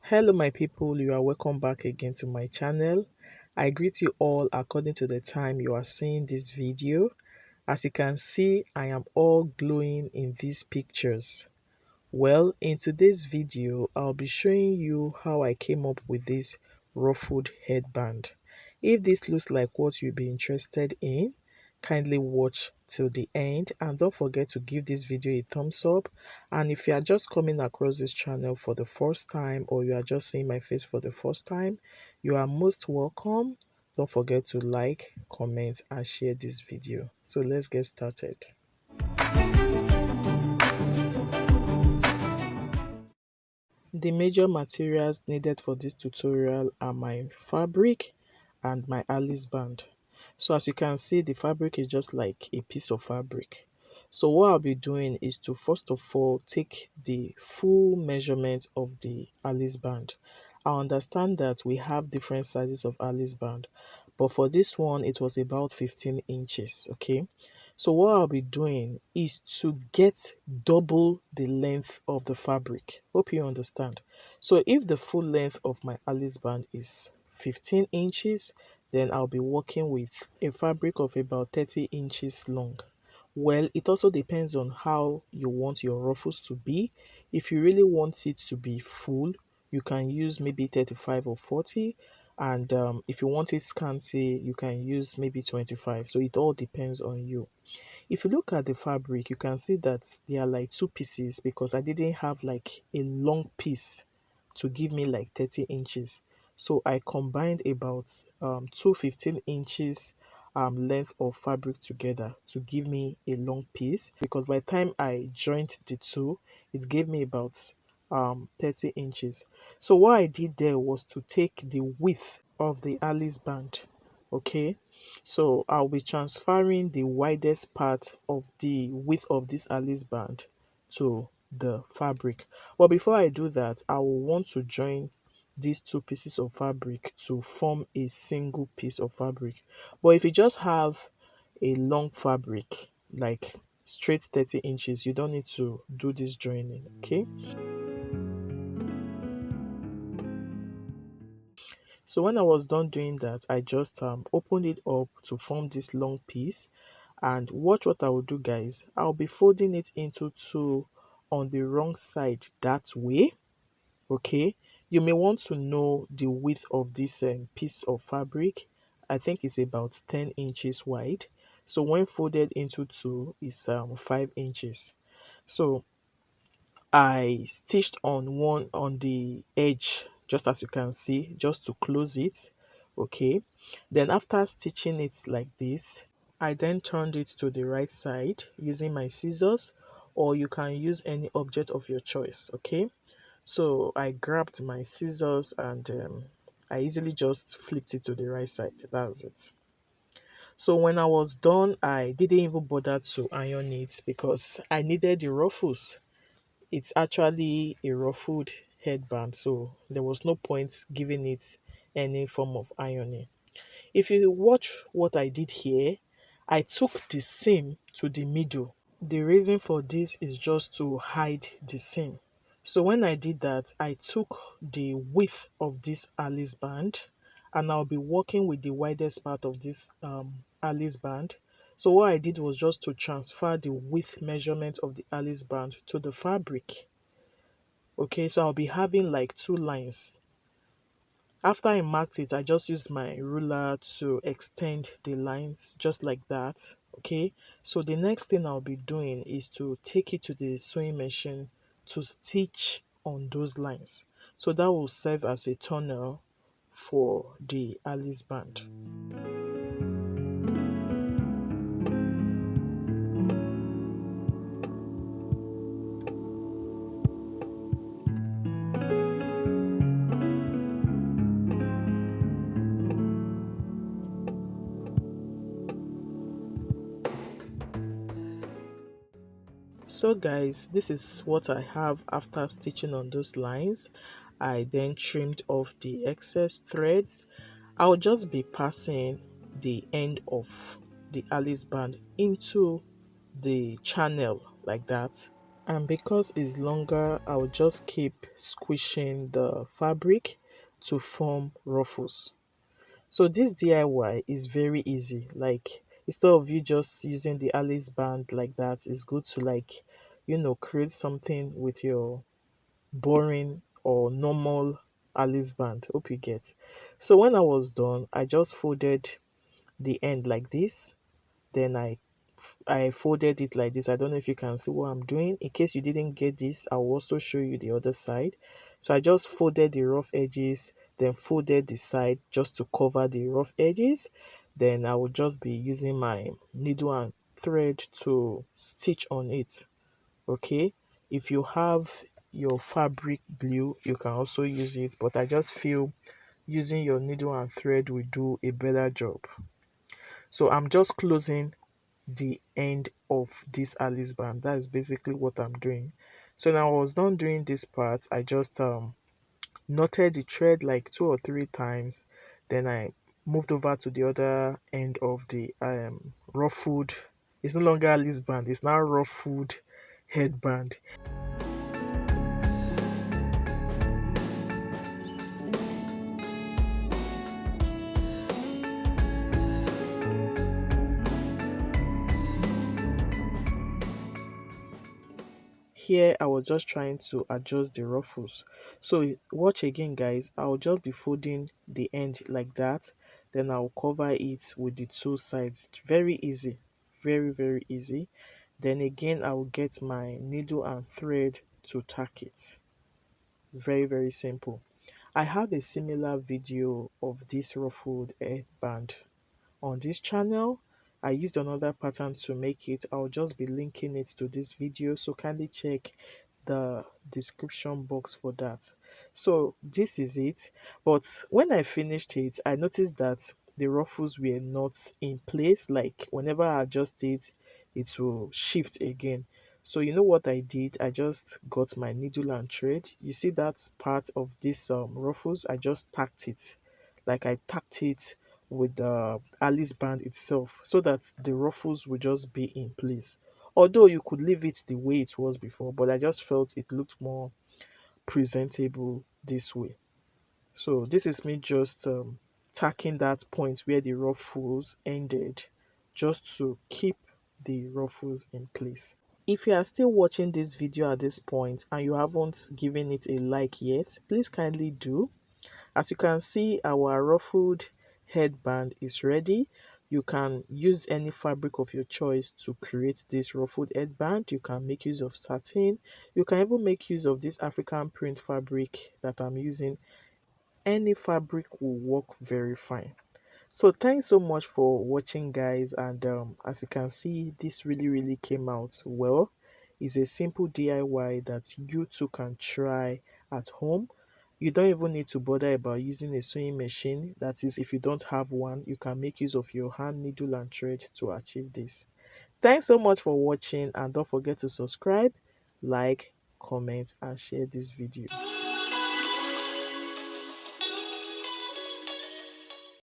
Hello my people, you are welcome back again to my channel. I greet you all according to the time you are seeing this video. As you can see, I am all glowing in these pictures. Well, in today's video, I'll be showing you how I came up with this ruffled headband. If this looks like what you'll be interested in, kindly watch till the end and don't forget to give this video a thumbs up. And if you are just coming across this channel for the first time or you are just seeing my face for the first time, you are most welcome. Don't forget to like, comment and share this video. So let's get started. The major materials needed for this tutorial are my fabric and my Alice band. So as you can see, the fabric is just like a piece of fabric. So what I'll be doing is to first of all take the full measurement of the Alice band. I understand that we have different sizes of Alice band, but for this one it was about 15 inches. Okay, so what I'll be doing is to get double the length of the fabric. Hope you understand. So if the full length of my Alice band is 15 inches, then I'll be working with a fabric of about 30 inches long. Well, it also depends on how you want your ruffles to be. If you really want it to be full, you can use maybe 35 or 40. And if you want it scanty, you can use maybe 25. So it all depends on you. If you look at the fabric, you can see that they are like two pieces because I didn't have like a long piece to give me like 30 inches. So I combined about two 15 inches length of fabric together to give me a long piece, because by the time I joined the two, it gave me about 30 inches. So what I did there was to take the width of the Alice band. Okay, so I'll be transferring the widest part of the width of this Alice band to the fabric. But before I do that, I will want to join these two pieces of fabric to form a single piece of fabric. But if you just have a long fabric, like straight 30 inches, you don't need to do this joining. Okay, so when I was done doing that, I just opened it up to form this long piece. And watch what I will do, guys. I'll be folding it into two on the wrong side that way. Okay, you may want to know the width of this piece of fabric. I think it's about 10 inches wide. So when folded into two is 5 inches. So I stitched on one on the edge, just as you can see, just to close it. Okay, then after stitching it like this, I then turned it to the right side using my scissors, or you can use any object of your choice. Okay, so I grabbed my scissors and I easily just flipped it to the right side. That's it. So when I was done, I didn't even bother to iron it because I needed the ruffles. It's actually a ruffled headband, so there was no point giving it any form of ironing. If you watch what I did here, I took the seam to the middle. The reason for this is just to hide the seam. So when I did that, I took the width of this Alice band and I'll be working with the widest part of this Alice band. So what I did was just to transfer the width measurement of the Alice band to the fabric. Okay, so I'll be having like two lines. After I marked it, I just used my ruler to extend the lines just like that. Okay, so the next thing I'll be doing is to take it to the sewing machine to stitch on those lines. So that will serve as a tunnel for the Alice band. So guys, this is what I have after stitching on those lines. I then trimmed off the excess threads. I'll just be passing the end of the Alice band into the channel like that. And because it's longer, I'll just keep squishing the fabric to form ruffles. So this DIY is very easy. Like instead of you just using the Alice band like that, it's good to create something with your boring or normal Alice band. Hope you get. So when I was done, I just folded the end like this. Then I folded it like this. I don't know if you can see what I'm doing. In case you didn't get this, I'll also show you the other side. So I just folded the rough edges, then folded the side just to cover the rough edges. Then I will just be using my needle and thread to stitch on it. Okay. If you have your fabric glue, you can also use it, but I just feel using your needle and thread will do a better job. So I'm just closing the end of this Alice band. That is basically what I'm doing. So now I was done doing this part, I just knotted the thread like 2 or 3 times. Then I moved over to the other end of the ruffled. It's no longer Alice band, it's now ruffled headband. Here I was just trying to adjust the ruffles. So watch again guys, I'll just be folding the end like that, then I'll cover it with the two sides. Very easy, very easy. Then again I'll get my needle and thread to tack it. Very simple. I have a similar video of this ruffled headband on this channel. I used another pattern to make it. I'll just be linking it to this video, so kindly check the description box for that. So this is it, but when I finished it, I noticed that the ruffles were not in place. Like whenever I adjust it, it will shift again. So you know what I did? I just got my needle and thread. You see that part of this ruffles? I just tacked it. Like I tacked it with the Alice band itself so that the ruffles will just be in place. Although you could leave it the way it was before, but I just felt it looked more presentable this way. So this is me just tacking that point where the ruffles ended just to keep the ruffles in place. If you are still watching this video at this point and you haven't given it a like yet, please kindly do. As you can see, our ruffled headband is ready. You can use any fabric of your choice to create this ruffled headband. You can make use of satin. You can even make use of this African print fabric that I'm using. Any fabric will work very fine. So thanks so much for watching guys, and as you can see, this really came out well. It's a simple DIY that you too can try at home. You don't even need to bother about using a sewing machine. That is, if you don't have one, you can make use of your hand needle and thread to achieve this. Thanks so much for watching, and don't forget to subscribe, like, comment and share this video.